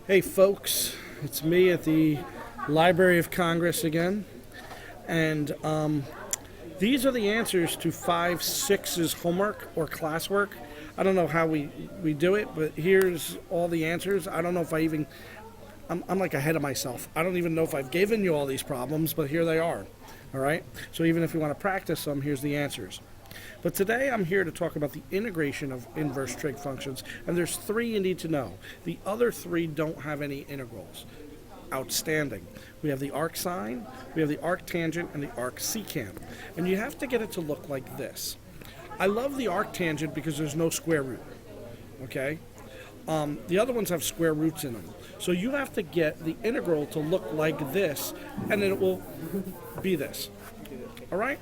Hey folks, it's me at the Library of Congress again, and these are the answers to 5-6's homework or classwork. I don't know how we do it, but here's all the answers. I don't know if I'm like ahead of myself. I don't even know if I've given you all these problems, but here they are, all right? So even if you want to practice some, here's the answers. But today I'm here to talk about the integration of inverse trig functions, and there's three you need to know. The other three don't have any integrals. Outstanding. We have the arcsine, we have the arctangent, and the arcsecant. And you have to get it to look like this. I love the arctangent because there's no square root, okay? The other ones have square roots in them. So you have to get the integral to look like this, and then it will be this, all right?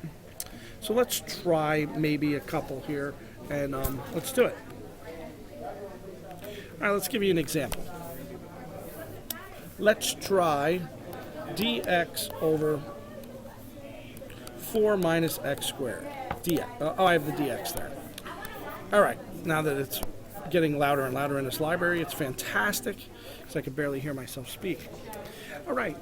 So let's try maybe a couple here, and let's do it. All right, let's give you an example. Let's try dx over 4 minus x squared. dx. I have the dx there. All right, now that it's getting louder and louder in this library, it's fantastic, because I can barely hear myself speak. All right.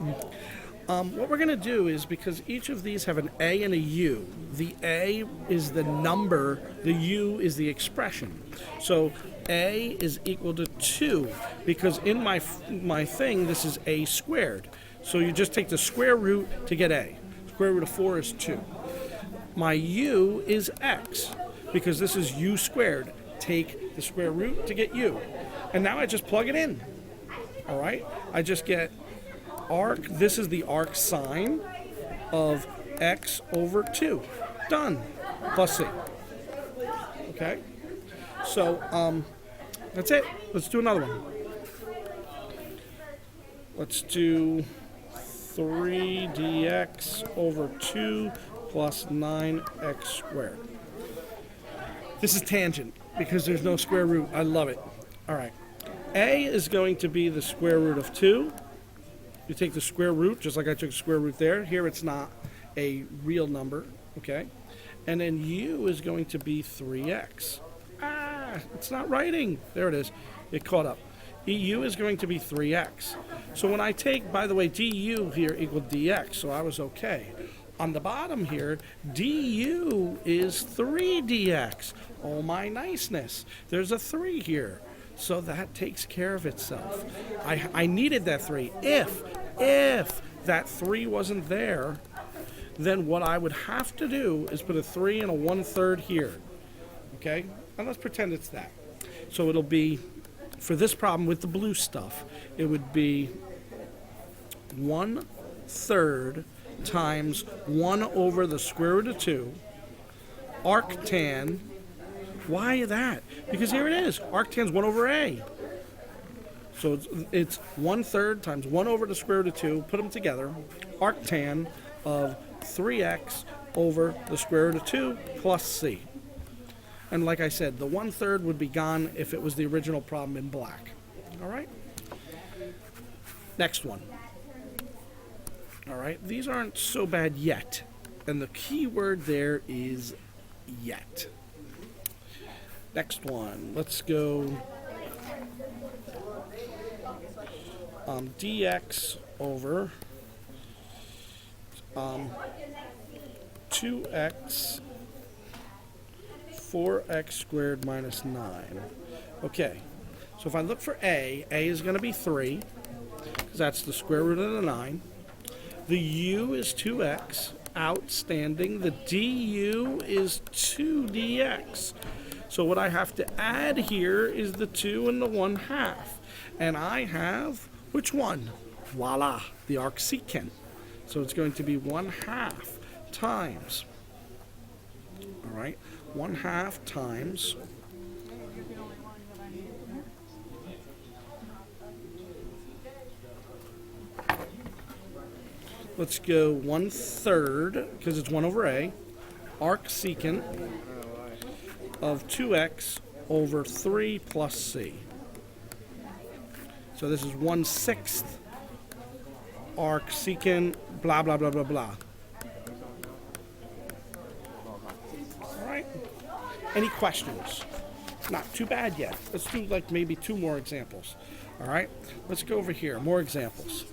What we're going to do is, because each of these have an a and a u, the a is the number, the u is the expression. So a is equal to 2, because in my thing, this is a squared. So you just take the square root to get a. Square root of 4 is 2. My u is x, because this is u squared. Take the square root to get u. And now I just plug it in. All right? I just get this is the arcsine of x over 2. Done. Plus c. Okay? So, that's it. Let's do another one. Let's do 3 dx over 2 plus 9x squared. This is tangent because there's no square root. I love it. All right. A is going to be the square root of 2. You take the square root, just like I took the square root there. Here it's not a real number, okay? And then u is going to be 3x. It's not writing. There it is. It caught up. EU is going to be 3x. So when I take, by the way, du here equaled dx, so I was okay. On the bottom here, du is 3 dx. Oh my niceness. There's a 3 here. So that takes care of itself. I needed that 3. If that 3 wasn't there, then what I would have to do is put a 3 and a 1/3 here. Okay? And let's pretend it's that. So it'll be, for this problem with the blue stuff, it would be 1/3 times 1 over the square root of 2, arctan. Why that? Because here it is. Arctan's 1 over a. So it's 1/3 times 1 over the square root of 2. Put them together. Arctan of 3x over the square root of 2 plus c. And like I said, the 1/3 would be gone if it was the original problem in black. All right? Next one. All right? These aren't so bad yet. And the key word there is yet. Next one, let's go dx over 2x 4x squared minus 9. Okay, so if I look for a is going to be 3, because that's the square root of the 9. The u is 2x, outstanding. The du is 2 dx. So what I have to add here is the 2 and the 1/2. And I have, which one? Voila, the arcsecant. So it's going to be 1/2 times, all right, 1/2 times, let's go 1/3, because it's 1 over a, arcsecant of 2x over 3 plus c. So this is 1/6 arcsecant, blah, blah, blah, blah, blah. All right? Any questions? Not too bad yet. Let's do like maybe 2 more examples. All right, let's go over here. More examples.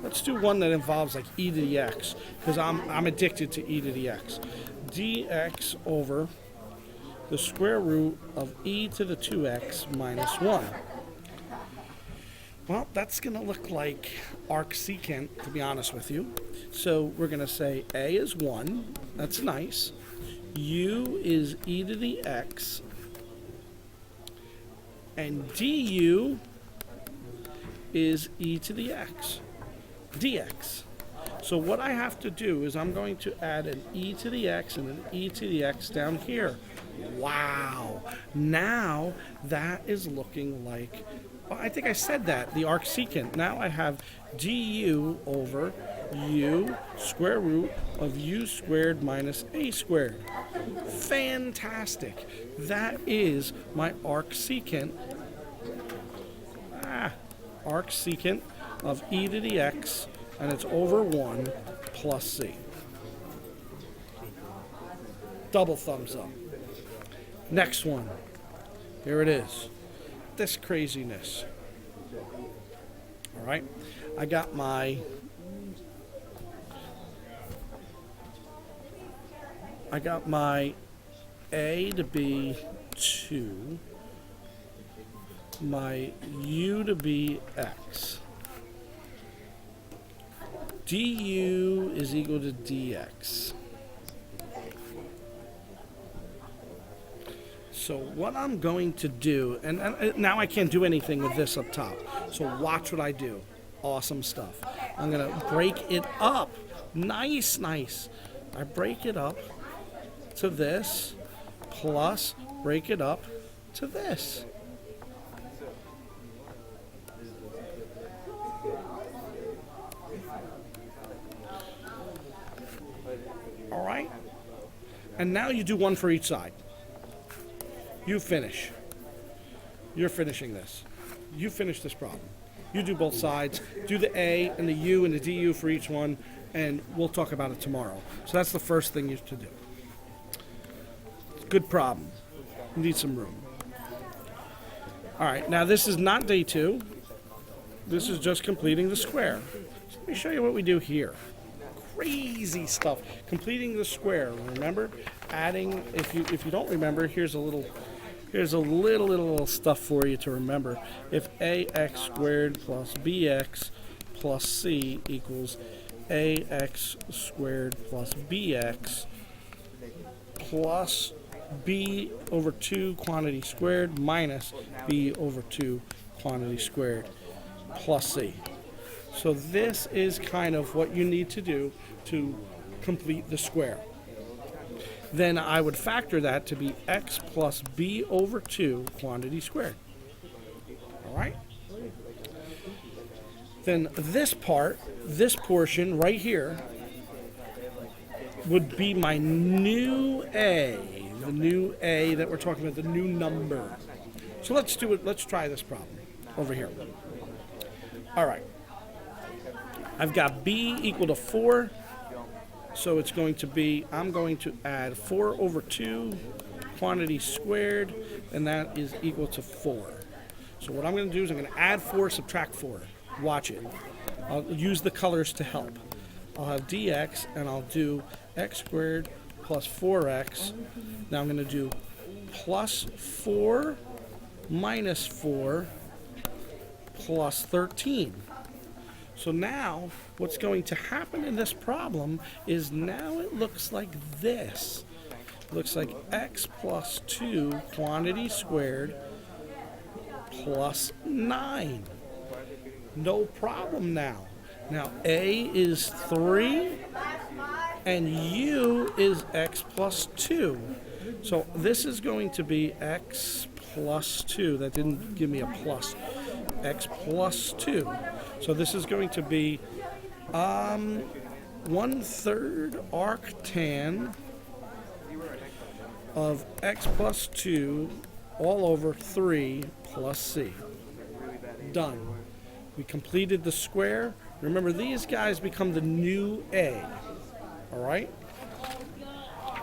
Let's do one that involves like e to the x, because I'm addicted to e to the x. Dx over the square root of e to the 2x minus 1. Well, that's going to look like arcsecant, to be honest with you. So we're going to say a is 1. That's nice. U is e to the x. And du is e to the x, dx. So what I have to do is I'm going to add an e to the x and an e to the x down here. Wow. Now that is looking like, well, I think I said that, the arcsecant. Now I have du over u square root of u squared minus a squared. Fantastic. That is my arcsecant. Arcsecant of e to the x, and it's over 1 plus c. Double thumbs up. Next one. Here it is. This craziness. All right. I got my a to be 2, my u to be x. du is equal to dx. So what I'm going to do, and now I can't do anything with this up top, so watch what I do. Awesome stuff. I'm going to break it up. Nice. I break it up to this, plus break it up to this. All right? And now you do one for each side. You finish. You're finishing this. You finish this problem. You do both sides. Do the A and the U and the DU for each one, and we'll talk about it tomorrow. So that's the first thing you have to do. Good problem. You need some room. All right, now this is not day 2. This is just completing the square. So let me show you what we do here. Crazy stuff. Completing the square. Remember, adding. If you don't remember, here's a little stuff for you to remember. If ax squared plus bx plus c equals ax squared plus bx plus b over 2 quantity squared minus b over 2 quantity squared plus c. So this is kind of what you need to do to complete the square. Then I would factor that to be x plus b over 2 quantity squared. All right? Then this portion right here, would be my new a, the new a that we're talking about, the new number. So let's do it. Let's try this problem over here. All right. I've got b equal to 4. So it's going to be, I'm going to add 4 over 2 quantity squared, and that is equal to 4. So what I'm going to do is I'm going to add 4, subtract 4. Watch it. I'll use the colors to help. I'll have dx, and I'll do x squared plus 4x. Now I'm going to do plus 4 minus 4 plus 13. So now what's going to happen in this problem is now it looks like this. It looks like x plus 2 quantity squared plus 9. No problem now. Now a is 3 and u is x plus 2. So this is going to be x plus 2. That didn't give me a plus. X plus 2. So this is going to be 1/3 arctan of x plus 2 all over 3 plus c. Done. We completed the square. Remember, these guys become the new a. All right?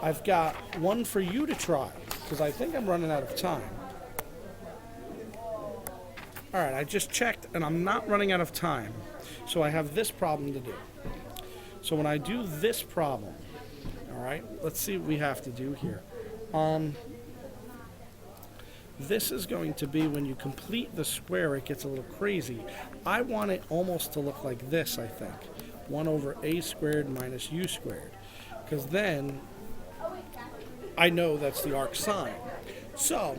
I've got one for you to try because I think I'm running out of time. All right, I just checked, and I'm not running out of time. So I have this problem to do. So when I do this problem, all right, let's see what we have to do here. This is going to be when you complete the square, it gets a little crazy. I want it almost to look like this, I think. 1 over a squared minus u squared. Because then I know that's the arc sine. So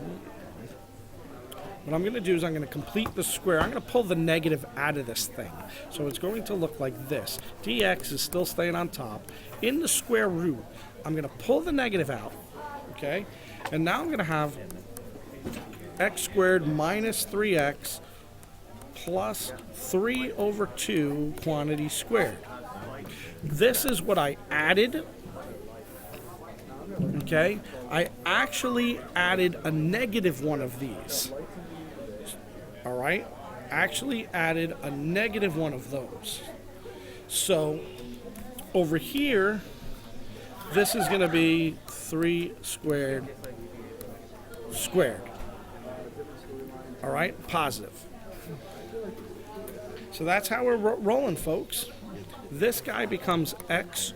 what I'm going to do is I'm going to complete the square. I'm going to pull the negative out of this thing. So it's going to look like this. Dx is still staying on top. In the square root, I'm going to pull the negative out. Okay? And now I'm going to have x squared minus 3x plus 3 over 2 quantity squared. This is what I added. Okay? I actually added a negative one of these. All right? Actually added a negative one of those. So over here, this is going to be 3 squared squared. All right? Positive. So that's how we're rolling, folks. This guy becomes x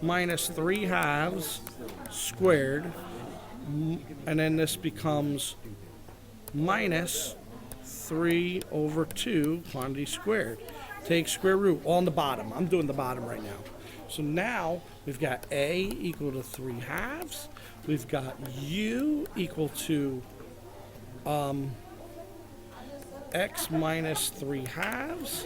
minus 3 halves squared, and then this becomes minus 3 over 2 quantity squared. Take square root, all on the bottom. I'm doing the bottom right now. So now we've got a equal to 3 halves. We've got u equal to x minus 3 halves.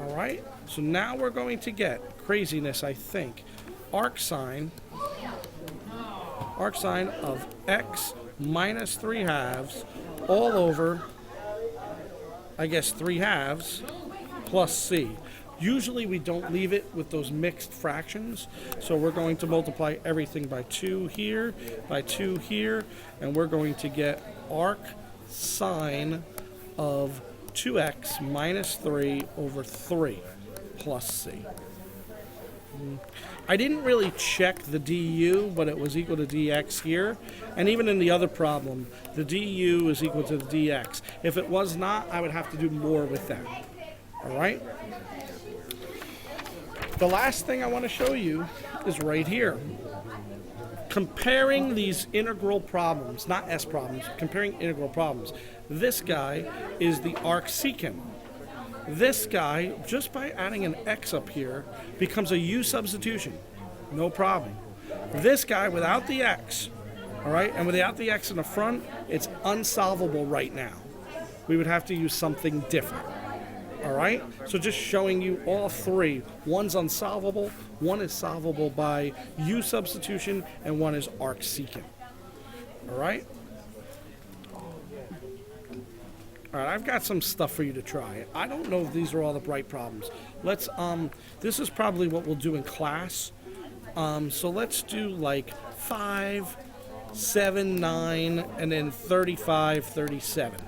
All right, so now we're going to get craziness, I think. Arc sine of x minus 3 halves all over, I guess, 3 halves plus c. Usually we don't leave it with those mixed fractions, so we're going to multiply everything by 2 here, by 2 here, and we're going to get arc sine of 2x minus 3 over 3 plus c. I didn't really check the du, but it was equal to dx here. And even in the other problem, the du is equal to the dx. If it was not, I would have to do more with that. All right? The last thing I want to show you is right here. Comparing these integral problems, not S problems, comparing integral problems. This guy is the arcsecant. This guy, just by adding an x up here, becomes a u substitution. No problem. This guy without the x, all right, and without the x in the front, it's unsolvable right now. We would have to use something different. All right? So just showing you all three. One's unsolvable, one is solvable by u substitution, and one is arcsecant. All right? All right, I've got some stuff for you to try. I don't know if these are all the right problems. Let's, this is probably what we'll do in class. So let's do like 5, 7, 9, and then 35, 37.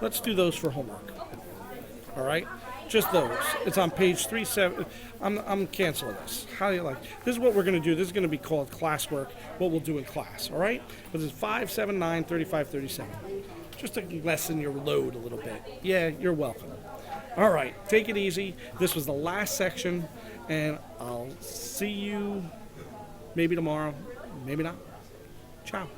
Let's do those for homework. All right? Just those. It's on page 37. I'm canceling this. How do you like? This is what we're going to do. This is going to be called classwork, what we'll do in class. All right? But it's 5, 7, 9, 35, 37. Just to lessen your load a little bit. Yeah, you're welcome. All right, take it easy. This was the last section, and I'll see you maybe tomorrow, maybe not. Ciao.